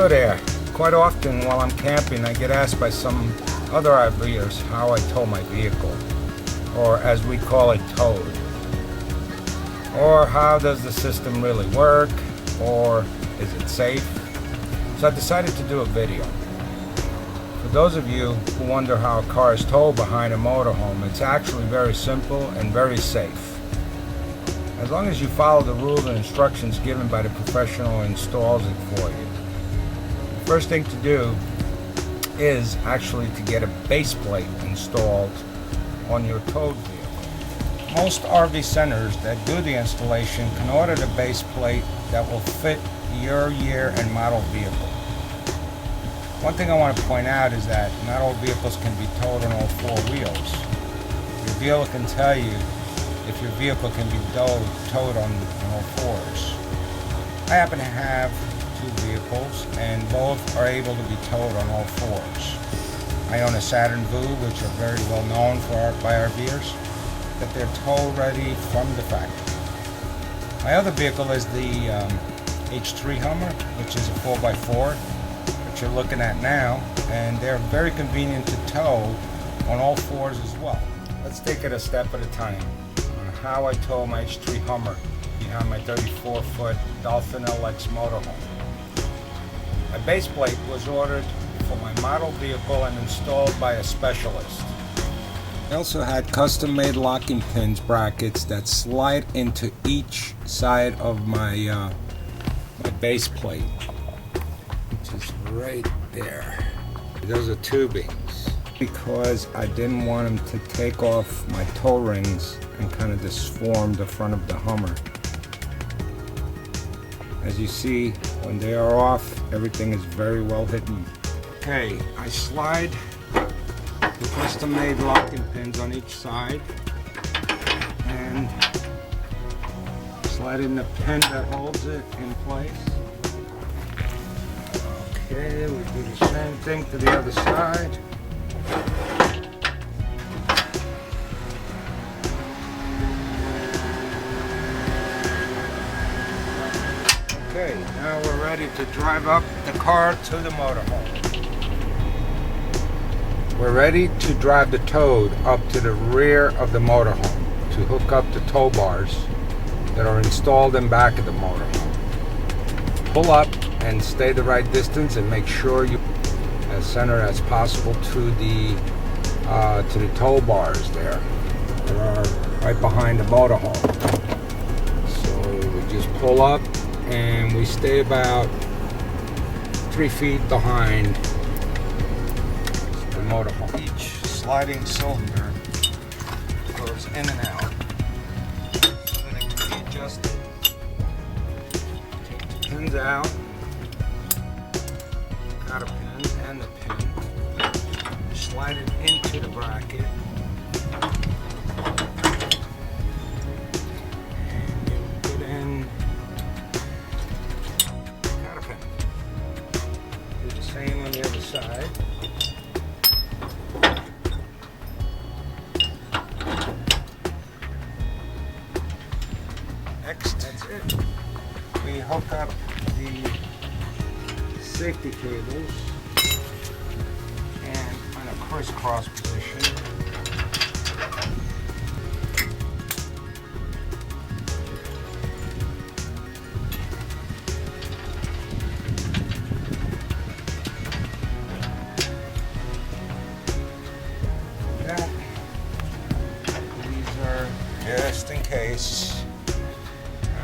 Hello there. Quite often while I'm camping I get asked by some other RVers how I tow my vehicle, or as we call it, towed, or how does the system really work, or is it safe? So I decided to do a video. For those of you who wonder how a car is towed behind a motorhome, it's actually very simple and very safe. As long as you follow the rules and instructions given by the professional who installs it for you. The first thing to do is actually to get a base plate installed on your towed vehicle. Most RV centers that do the installation can order the base plate that will fit your year and model vehicle. One thing I want to point out is that not all vehicles can be towed on all four wheels. Your dealer can tell you if your vehicle can be towed on all fours. I happen to have two vehicles and both are able to be towed on all fours. I own a Saturn Vue, which are very well known by RVers, that they're tow ready from the factory. My other vehicle is the H3 Hummer, which is a 4x4, which you're looking at now, and they're very convenient to tow on all fours as well. Let's take it a step at a time on how I tow my H3 Hummer behind my 34-foot Dolphin LX motorhome. My base plate was ordered for my model vehicle and installed by a specialist. I also had custom-made locking pins brackets that slide into each side of my base plate, which is right there. Those are tubings because I didn't want them to take off my toe rings and kind of disform the front of the Hummer. As you see, when they are off, everything is very well hidden. Okay, I slide the custom-made locking pins on each side and slide in the pin that holds it in place. Okay, we do the same thing to the other side. Okay, now we're ready to drive up the car to the motorhome. We're ready to drive the towed up to the rear of the motorhome to hook up the tow bars that are installed in back of the motorhome. Pull up and stay the right distance and make sure you as center as possible to the tow bars there that are right behind the motorhome. So we just pull up and we stay about 3 feet behind the motorhome. Each sliding cylinder goes in and out so that it can be adjusted. Take the pins out, cotter pin and the pin, slide it into the bracket, and you put in cotter pin. Do the same on the other side. Next, that's it. We hook up the safety cables and in a crisscross position. These are just in case.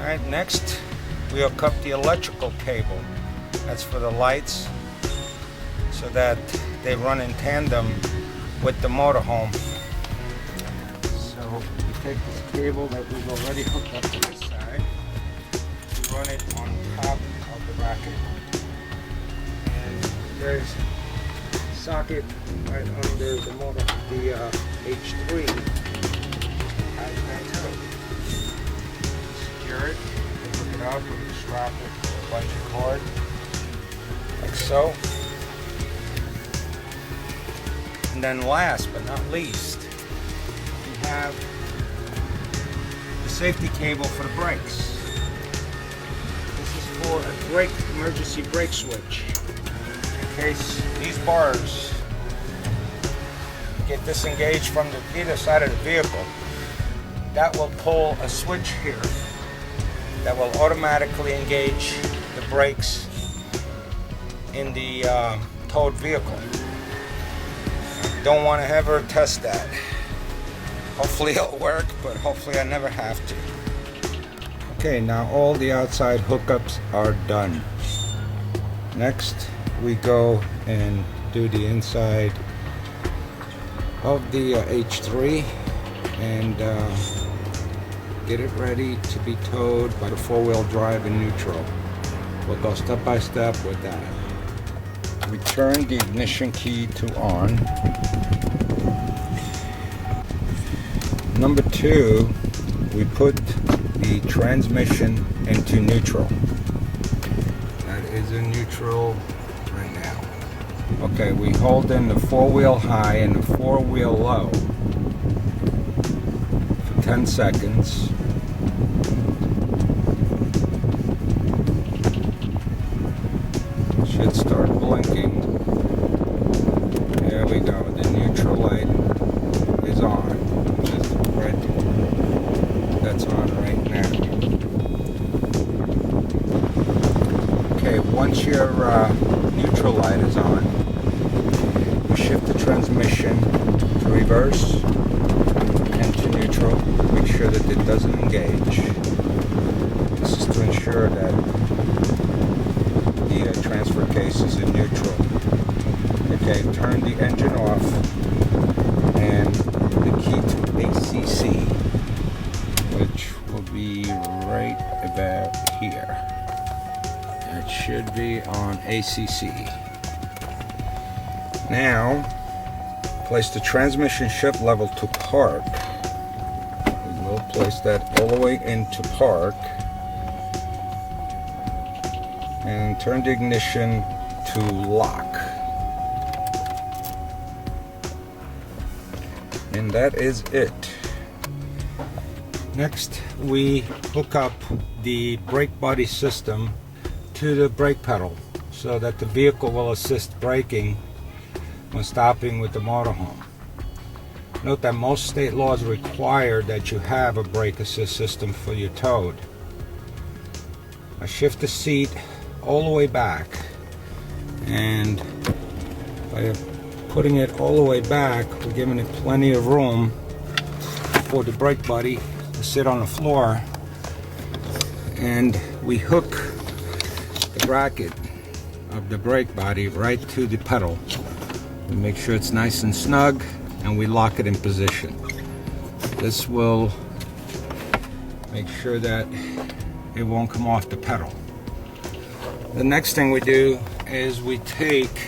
Alright, next we hook up the electrical cable. That's for the lights so that they run in tandem with the motorhome. So we take this cable that we've already hooked up to this side, we run it on top of the bracket, and there's a socket right under the motor, the H3. Secure it, hook it up, and strap it to a bunch of cord, like so. And then last but not least, we have the safety cable for the brakes. This is for a brake emergency brake switch. case these bars get disengaged from either side of the vehicle, that will pull a switch here that will automatically engage the brakes in the towed vehicle. Don't want to ever test that. Hopefully it'll work, but hopefully I never have to. Okay, now all the outside hookups are done. Next, we go and do the inside of the H3 and get it ready to be towed by the four-wheel drive in neutral. We'll go step by step with that. We turn the ignition key to on. Number 2, we put the transmission into neutral. That is in neutral right now. Okay, we hold in the four-wheel high and the four-wheel low for 10 seconds. Should start blinking. There we go. The neutral light is on. Just red. That's on right now. Okay, once your neutral light is on, you shift the transmission to reverse and to neutral. Make sure that it doesn't engage. This is to ensure that the transfer case is in neutral. Okay, turn the engine off and the key to ACC, which will be right about here. It should be on ACC. Now, place the transmission shift level to park. We will place that all the way into park. And turn the ignition to lock. And that is it. Next, we hook up the brake buddy system to the brake pedal so that the vehicle will assist braking when stopping with the motorhome. Note that most state laws require that you have a brake assist system for your towed. I shift the seat all the way back, and by putting it all the way back, we're giving it plenty of room for the brake buddy to sit on the floor, and we hook the bracket of the brake body right to the pedal. We make sure it's nice and snug, and we lock it in position. This will make sure that it won't come off the pedal. The next thing we do is we take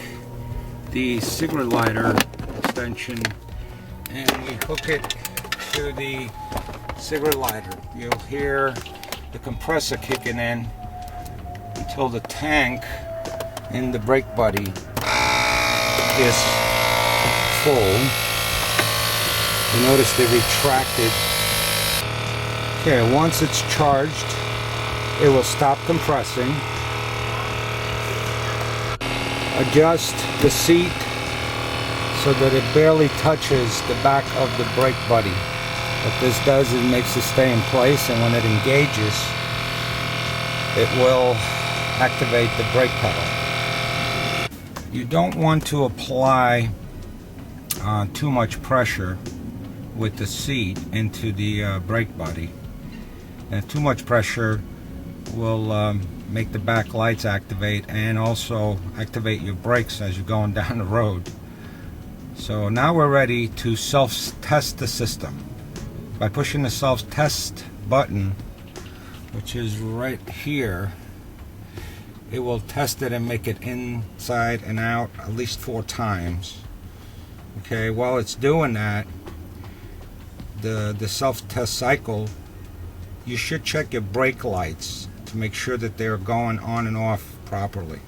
the cigarette lighter extension and we hook it to the cigarette lighter. You'll hear the compressor kicking in until the tank in the brake buddy is full. You notice they retracted. Okay, once it's charged, it will stop compressing. Adjust the seat so that it barely touches the back of the brake buddy. What this does is it makes it stay in place, and when it engages, it will activate the brake pedal. You don't want to apply too much pressure with the seat into the brake buddy. And too much pressure will make the back lights activate and also activate your brakes as you're going down the road. So now we're ready to self-test the system. By pushing the self-test button, which is right here, it will test it and make it inside and out at least 4 times. Okay, while it's doing that, the self-test cycle, you should check your brake lights to make sure that they're going on and off properly.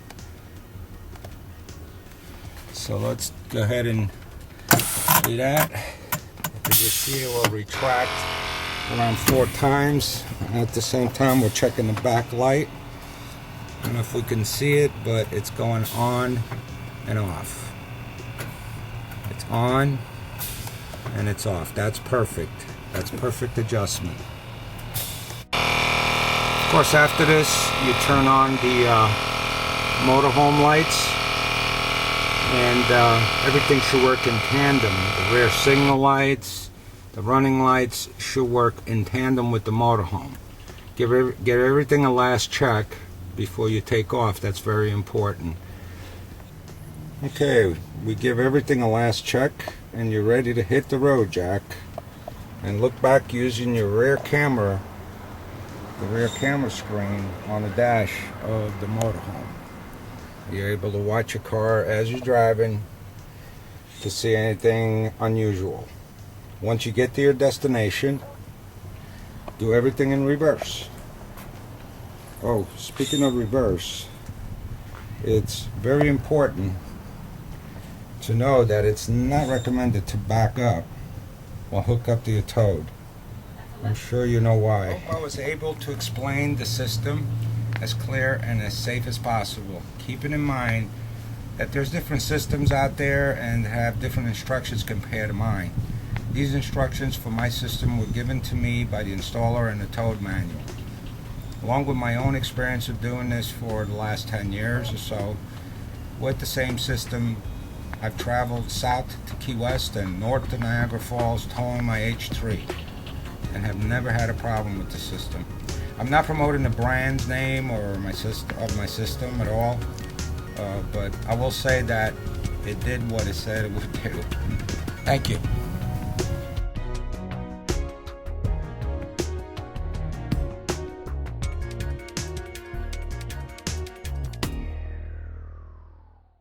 So let's go ahead and do that. As you see, it will retract around 4 times. At the same time, we're checking the back light. I don't know if we can see it, but it's going on and off. It's on and it's off. That's perfect. That's perfect adjustment. Of course, after this, you turn on the motorhome lights, and everything should work in tandem. The rear signal lights, the running lights should work in tandem with the motorhome. Get everything a last check before you take off. That's very important. Okay, we give everything a last check, and you're ready to hit the road, Jack. And look back using your rear camera, the rear camera screen on the dash of the motorhome. You're able to watch your car as you're driving to see anything unusual. Once you get to your destination, do everything in reverse. Oh, speaking of reverse, it's very important to know that it's not recommended to back up while hooked up to your Toad. I'm sure you know why. I hope I was able to explain the system as clear and as safe as possible, keeping in mind that there's different systems out there and have different instructions compared to mine. These instructions for my system were given to me by the installer in the Toad manual. Along with my own experience of doing this for the last 10 years or so, with the same system, I've traveled south to Key West and north to Niagara Falls towing my H3 and have never had a problem with the system. I'm not promoting the brand's name or my system at all, but I will say that it did what it said it would do. Thank you.